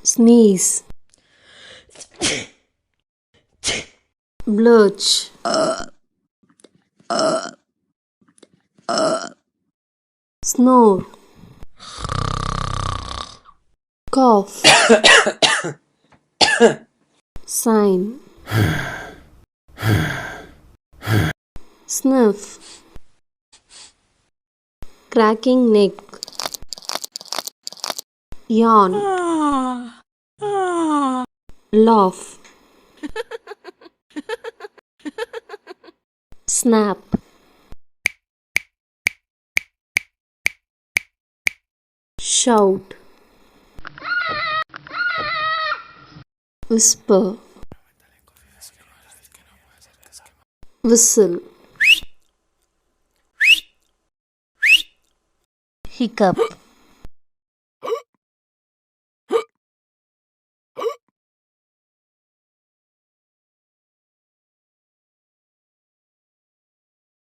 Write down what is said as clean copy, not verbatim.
sneeze, blurch, snore, cough, sign, sniff, cracking neck, yawn, laugh, snap, shout, whisper, whistle, hiccup.